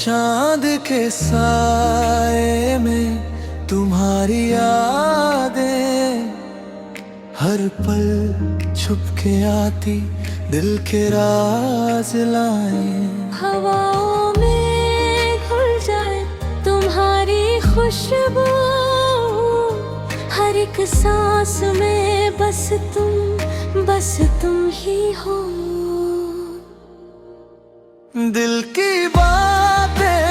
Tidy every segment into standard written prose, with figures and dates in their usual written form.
चांद के साए में तुम्हारी यादें हर पल छुप के आती, दिल के राज लाए। हवाओं में घुल जाए तुम्हारी खुशबू, हर एक सांस में बस तुम ही हो। दिल की बातें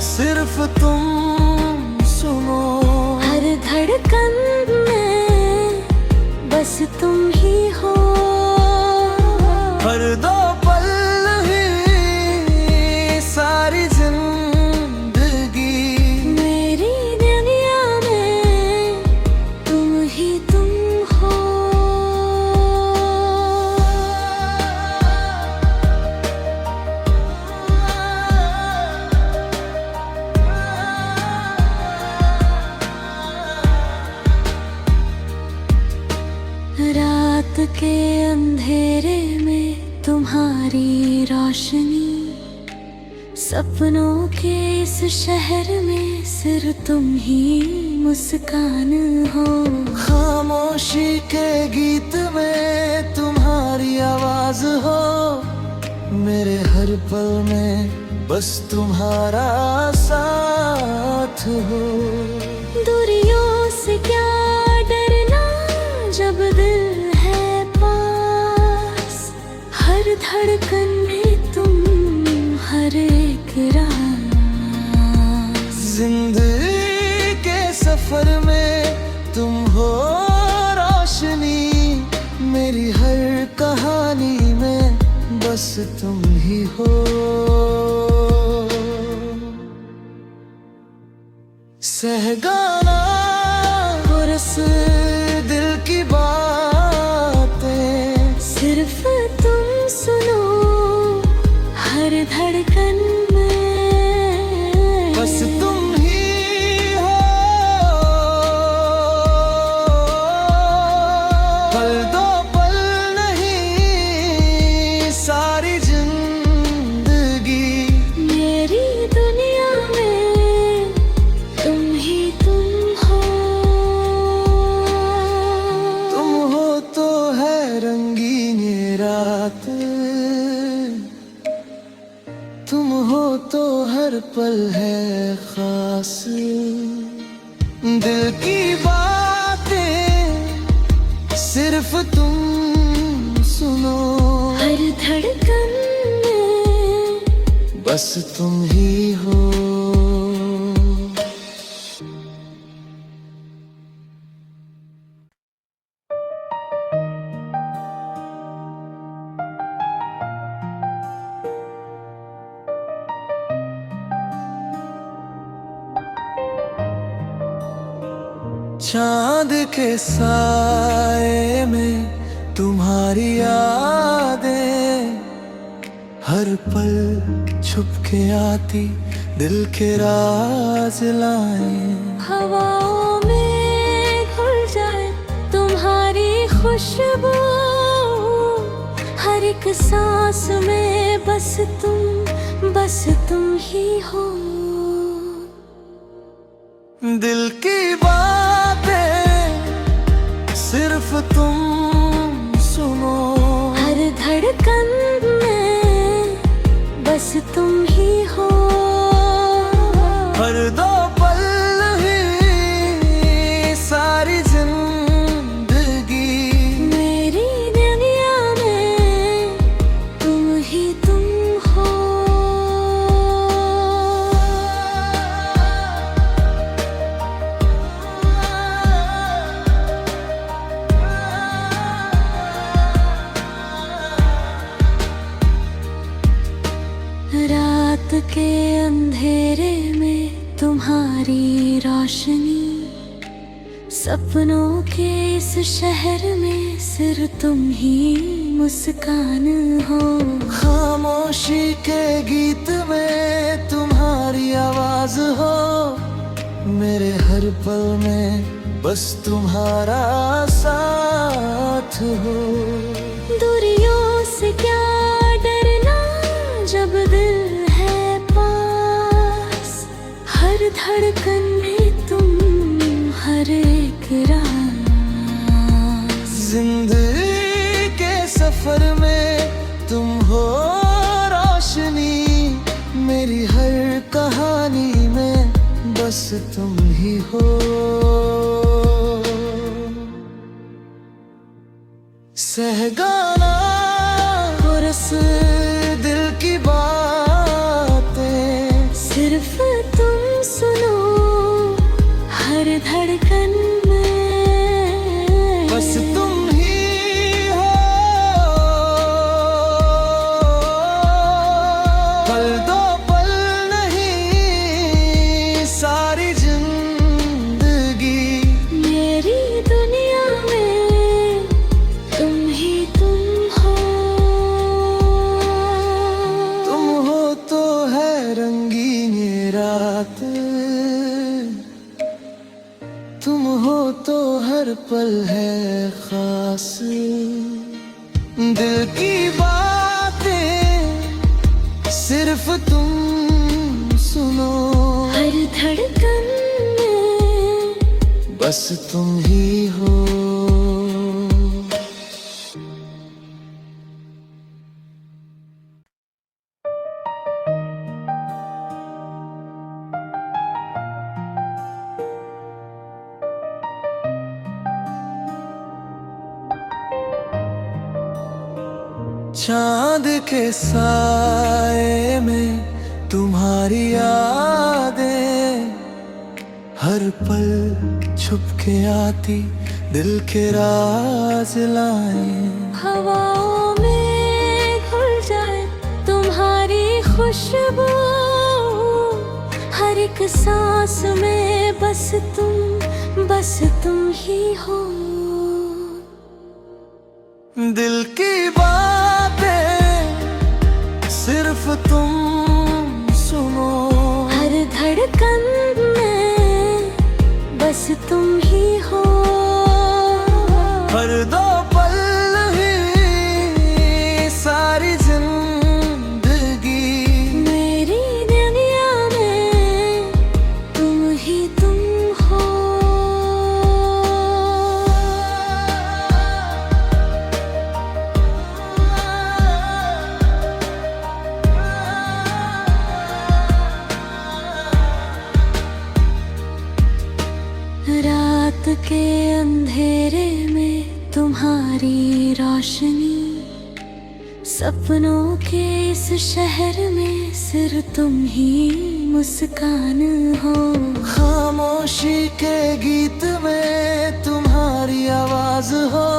सिर्फ तुम सुनो, हर धड़कन में बस तुम ही हो। हर दो पल ही सारी जिंदगी, मेरी दुनिया में तुम ही तुम हो। रात के अंधेरे में तुम्हारी रोशनी, सपनों के इस शहर में सिर्फ तुम ही मुस्कान हो। खामोशी के गीत में तुम्हारी आवाज हो, मेरे हर पल में बस तुम्हारा साथ हो। दूरियों से क्या डरना जब दिल है पास, हर धड़कन में तुम, हर एक राज। जिंदगी के सफर में तुम हो रोशनी, मेरी हर कहानी में बस तुम ही हो। सहगाना बरस दिल की बातें, सिर्फ तुम सुनो हर धड़कन में बस तुम ही हो। पल दो पल नहीं सारी जिंदगी, मेरी दुनिया में तुम ही तुम हो। तुम हो तो है रंगीन ये रात, तुम हो तो हर पल है खास। दिल की बातें सिर्फ तुम सुनो, हर धड़कन में बस तुम ही हो। चांद के साए में तुम्हारी यादें हर पल छुप के आती, दिल के राज लाए। हवाओं में घुल जाए तुम्हारी खुशबू, हर एक सांस में बस तुम ही हो। दिल की बातें सिर्फ तुम सुनो, हर धड़कन में बस तुम ही हो। हर दो पल ही सारी जिंदगी, मेरी दुनिया में तुम ही तुम हो। रात के अंधेरे में तुम्हारी रोशनी, सपनों के इस शहर में सिर्फ तुम ही मुस्कान हो। खामोशी के गीत में तुम्हारी आवाज हो, मेरे हर पल में बस तुम्हारा साथ हो। दूरियों से क्या डरना जब दिल है धड़कन में तुम, हर एक राज। जिंदगी के सफर में तुम हो रोशनी, मेरी हर कहानी में बस तुम ही हो। सहगाना पुरस दिल की बातें, सिर्फ तुम सुनो हर धड़कन में, बस तुम ही हो। पल दो पल नहीं सारी जिंदगी, मेरी दुनिया में तुम ही तुम हो। तुम हो तो है रंगीन ये रात, तुम हो तो हर पल है खास। दिल की बातें सिर्फ तुम सुनो, हर धड़कन में बस तुम ही हो। चांद के साए में तुम्हारी यादें, हर पल छुप के आती दिल के राज लाए। हवाओं में घुल जाए तुम्हारी खुशबू, हर एक सांस में बस तुम ही हो। दिल की बातें सिर्फ तुम सुनो, हर धड़कन में बस तुम ही हो। हर दो पल ही सारी जिंदगी, मेरी दुनिया में तुम ही तुम हो। रात के अंधेरे में तुम्हारी रोशनी, सपनों के इस शहर में सिर्फ तुम ही मुस्कान हो। खामोशी के गीत में तुम्हारी आवाज हो,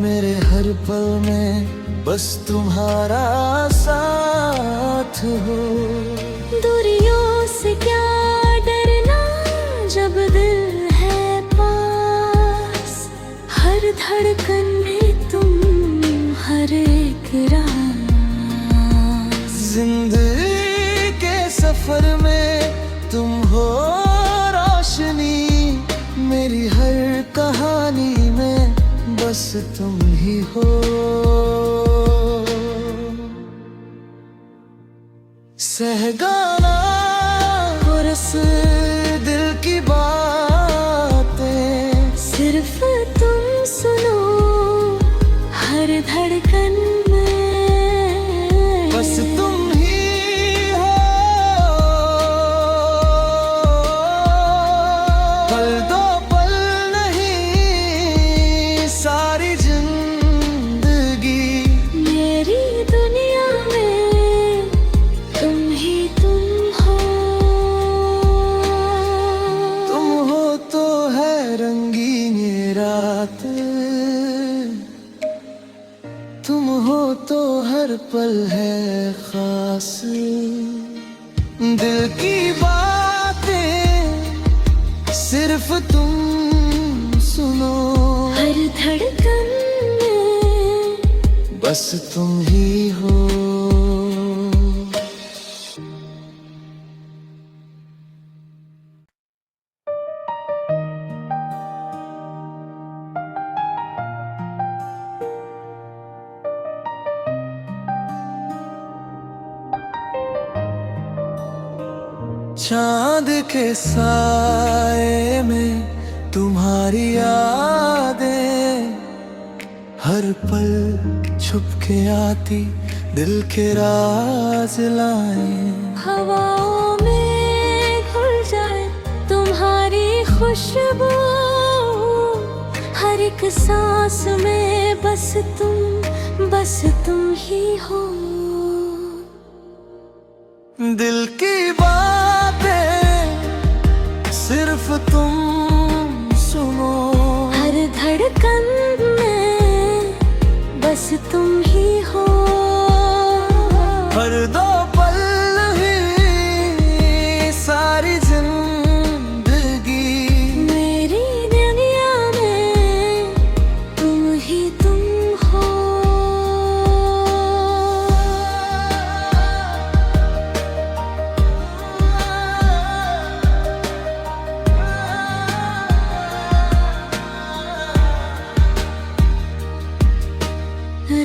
मेरे हर पल में बस तुम्हारा साथ हो। दूरियों से क्या डरना जब दिल है पास, हर धड़कन में तुम, हर एक राज। जिंदगी के सफर में तुम हो रोशनी, मेरी हर कहानी में बस तुम ही हो। सहगाना पुरस दिल की बातें, सिर्फ तुम सुनो हर धड़कन में, बस तुम ही हो। पल दो पल नहीं सारी जिंदगी, मेरी दुनिया में तुम ही तुम हो। तुम हो तो है रंगीन ये रात, तुम हो तो हर पल है खास। दिल की बातें सिर्फ तुम सुनो, हर धड़कन में बस तुम ही हो। चांद के साए में तुम्हारी यादें हर पल छुप के आती दिल के राज लाए। हवाओं में घुल जाए तुम्हारी खुशबू, हर एक सांस में बस तुम ही हो। दिल की बातें सिर्फ तुम सुनो, हर धड़कन में बस तुम ही हो। हर दो पल ही सारी जिंदगी मेरी दुनिया में तुम ही तुम हो।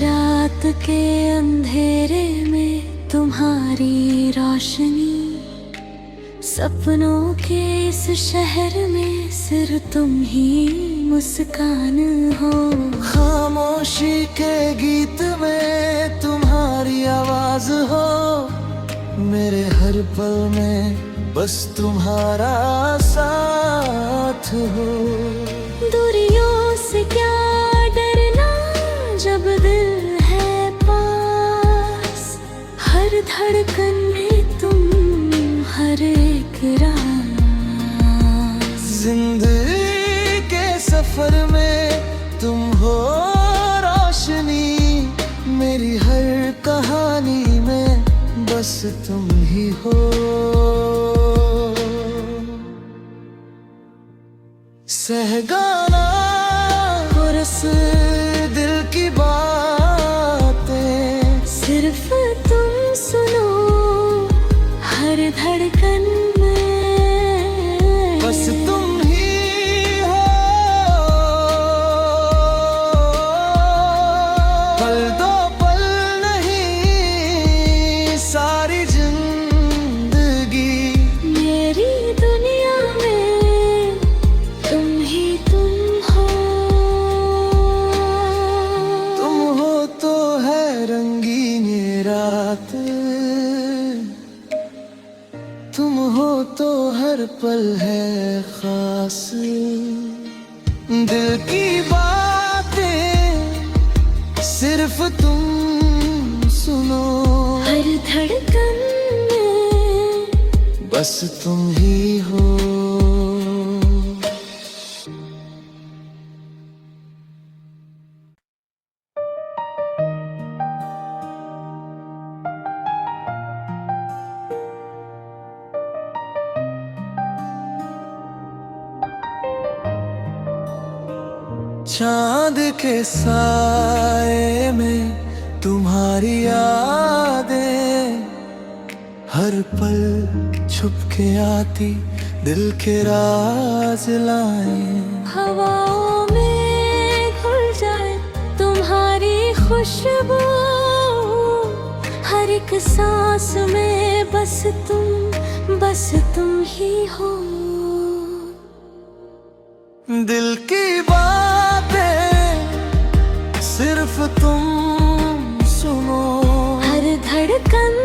रात के अंधेरे में तुम्हारी रोशनी, सपनों के इस शहर में सिर्फ तुम ही मुस्कान हो। खामोशी के गीत में तुम्हारी आवाज हो, मेरे हर पल में बस तुम्हारा साथ हो। दूरियों से क्या डरना जब दिल है पास, हर धड़कन में तुम, हर एक राज। जिंदगी के सफर में तुम हो रोशनी, मेरी हर कहानी में बस तुम ही हो। सहगाना बरस दिल की बातें सिर्फ तुम सुनो, हर धड़कन में बस तुम ही हो। पल दो पल नहीं सारी जिंदगी मेरी दुनिया में तुम ही तुम हो। तुम हो तो है रंगीन ये रात, तुम हो तो हर पल है खास। दिल की बातें सिर्फ तुम सुनो, हर धड़कन में बस तुम ही हो। चांद के साए में तुम्हारी यादें हर पल छुप के आती दिल के राज लाए। हवाओं में घुल जाए तुम्हारी खुशबू, हर एक सांस में बस तुम ही हो। दिल की बातें सिर्फ तुम सुनो, हर धड़कन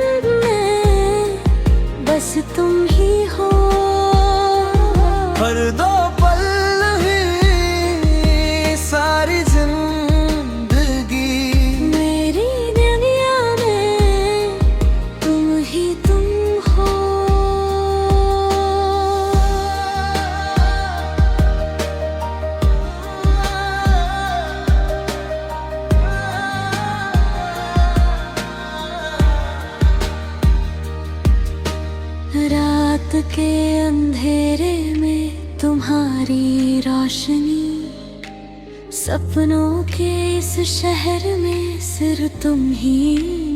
में बस तुम ही हो। हर दो पल ही सारी जिंदगी मेरी दुनिया में तुम ही तुम हो। रात के अंधेरे में तुम्हारी रोशनी, सपनों के इस शहर में सिर्फ तुम ही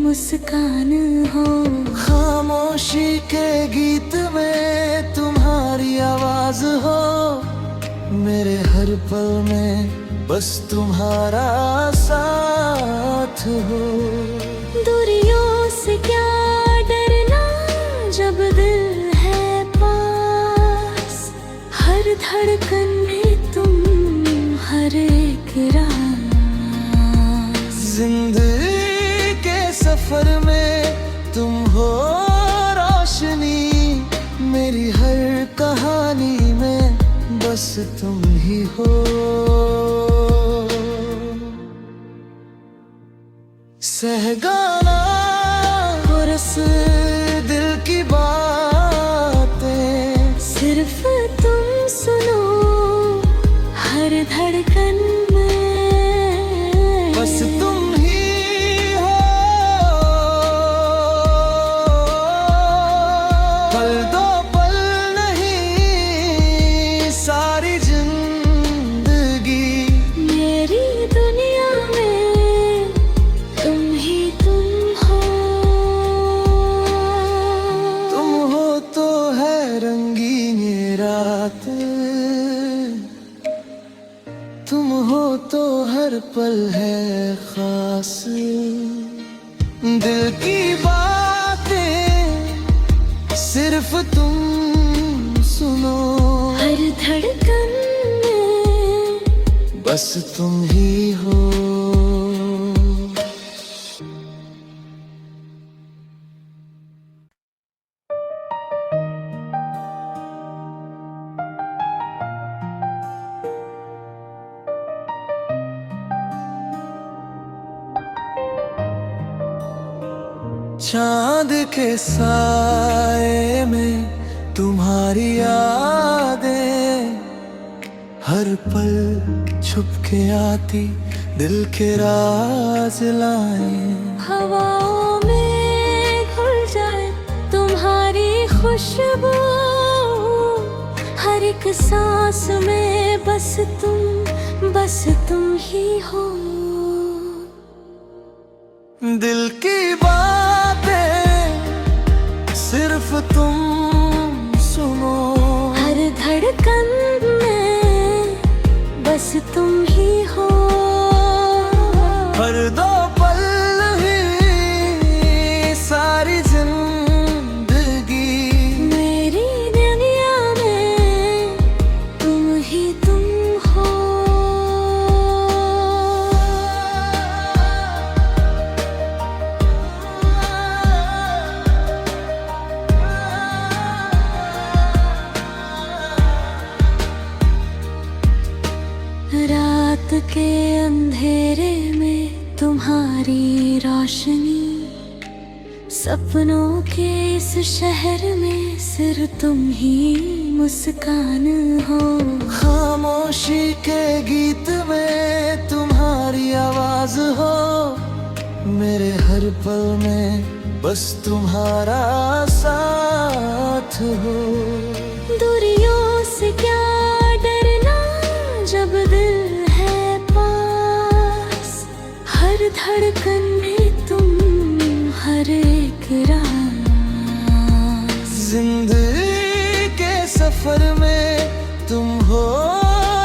मुस्कान हो। खामोशी के गीत में तुम्हारी आवाज हो, मेरे हर पल में बस तुम्हारा साथ हो। दूरियों से क्या डरना जब दिल है हर धड़कन में तुम, हर एक राज। जिंदगी के सफर में तुम हो रोशनी, मेरी हर कहानी में बस तुम ही हो। सहगाना रस दिल की बातें, सिर्फ तुम सुनो हर धड़कन में, बस तुम ही हो। पल दो पल नहीं सारी जिंदगी, मेरी दुनिया में तुम ही तुम हो। तुम हो तो है रंगीन ये रात, तुम हो तो हर पल है खास। दिल की बातें सिर्फ तुम सुनो, हर धड़कन में बस तुम ही हो। चांद के साए में तुम्हारी यादें, हर पल छुप के आती दिल के राज लाए। हवाओं में घुल जाए तुम्हारी खुशबू, हर एक सांस में बस तुम ही हो। दिल की बातें सिर्फ तुम सुनो, हर धड़कन में बस तुम ही हो। हर दो पल ही सारी जिंदगी, मेरी दुनिया में तुम ही तुम हो। रात के अंधेरे में तुम्हारी रोशनी, सपनों के इस शहर में सिर्फ तुम ही मुस्कान हो। खामोशी के गीत में तुम्हारी आवाज हो, मेरे हर पल में बस तुम्हारा साथ हो। दूरियों से क्या डरना जब दिल है पास, हर धड़कन में तुम, हर एक राज। जिंदगी के सफर में तुम हो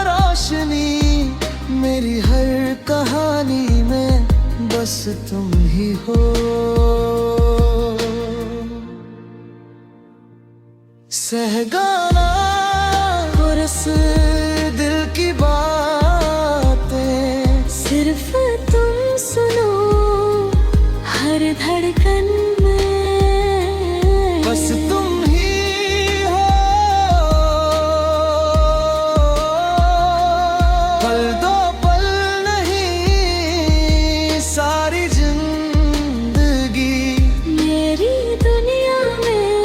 रोशनी, मेरी हर कहानी में बस तुम ही हो। सहगाना रस दिल की बातें, सिर्फ तुम सुनो हर धड़कन में, बस तुम ही हो। पल दो पल नहीं सारी जिंदगी, मेरी दुनिया में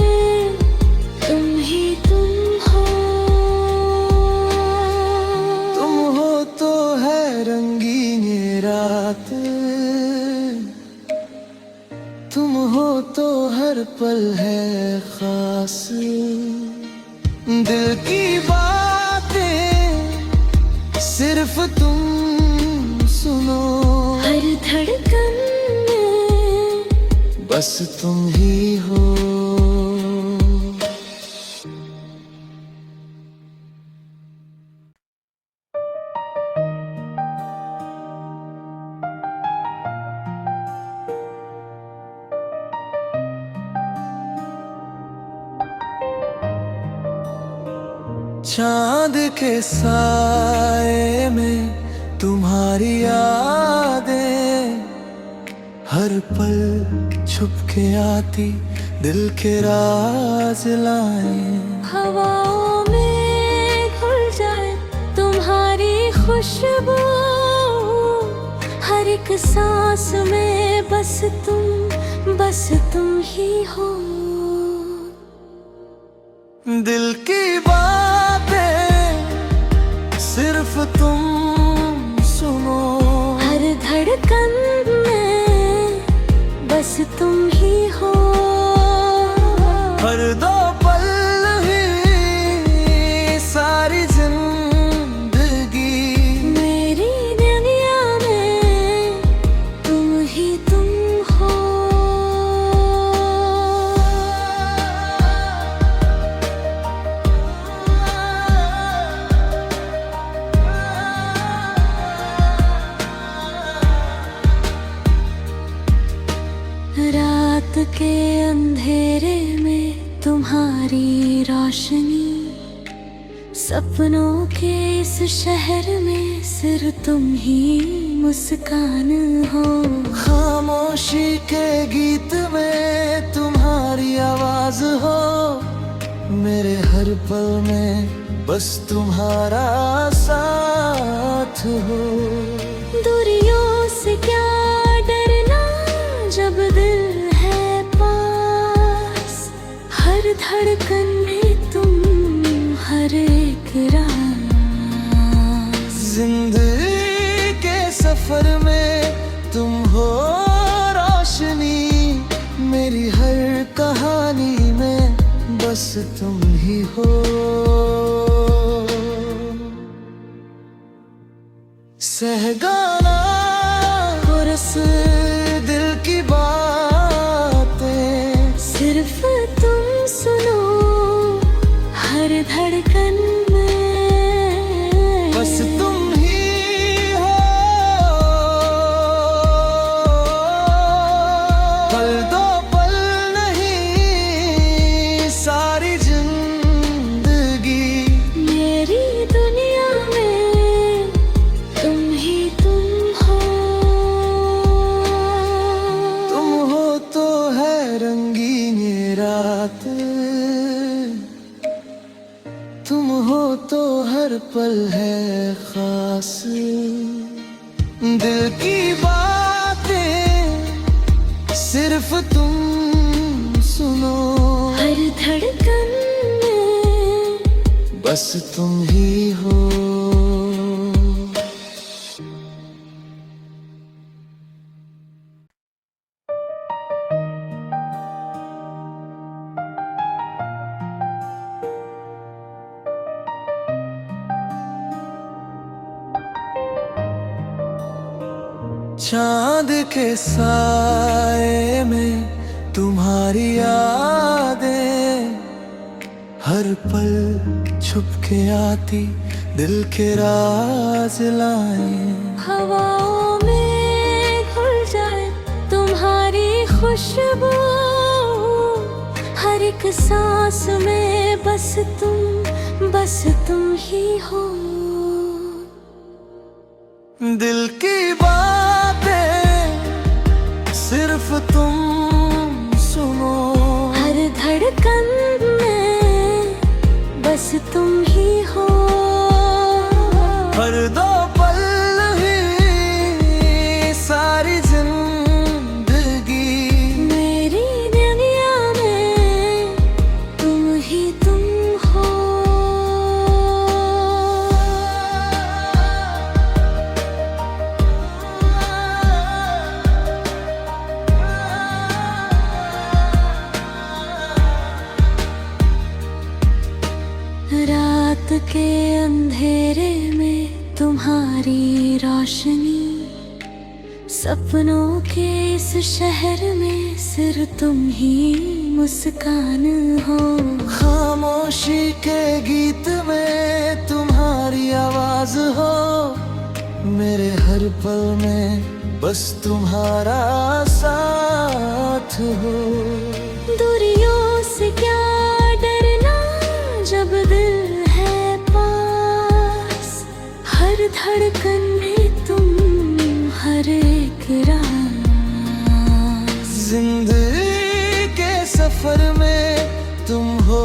तुम ही तुम हो। तुम हो तो है रंगीन ये रात, तुम हो तो हर पल है खास। दिल की बातें सिर्फ तुम सुनो, हर धड़कन में बस तुम ही हो। चांद के साए में तुम्हारी यादें हर पल छुप के आती, दिल के राज लाए। हवाओं में घुल जाए तुम्हारी खुशबू, हर एक सांस में बस तुम ही हो। दिल की बातें सिर्फ तुम सुनो, हर धड़कन में बस तुम ही हो। हर दो पल ही सारी जिंदगी, मेरी दुनिया में तुम ही तुम हो। रात के अंधेरे में तुम्हारी रोशनी, सपनों के इस शहर में सिर्फ तुम ही मुस्कान हो। खामोशी के गीत में तुम्हारी आवाज हो, मेरे हर पल में बस तुम्हारा साथ हो। दूरियों से क्या डरना जब दिल है पास, हर धड़कन में तुम, हर एक राज। जिंदगी के सफर में तुम हो रोशनी, मेरी हर कहानी में बस तुम ही हो। सहगाना रस दिल की बातें सिर्फ तुम सुनो, हर धड़कन में बस तुम ही हो। पल दो पल नहीं सारी जिंदगी, मेरी दुनिया में तुम ही तुम हो। तुम हो तो है रंगीन ये रात, तुम हो तो हर पल है खास। दिल की बातें सिर्फ तुम सुनो, हर धड़कन में बस तुम ही हो। चांद के साए में तुम्हारी यादें हर पल छुप के आती, दिल के राज लाए। हवाओं में घुल जाए तुम्हारी खुशबू, हर एक सांस में बस तुम ही हो। दिल की बातें सिर्फ तुम सुनो, हर धड़कन में बस तुम ही हो। हर दो पल ही सारी जिंदगी, मेरी दुनिया में तुम ही तुम हो। रात के अंधेरे में तुम्हारी रोशनी, सपनों के इस शहर में सिर्फ तुम ही मुस्कान हो। खामोशी के गीत में तुम्हारी आवाज हो, मेरे हर पल में बस तुम्हारा साथ हो। दूरियों से क्या डरना जब दिल है धड़कन में तुम हर एक राज। जिंदगी के सफर में तुम हो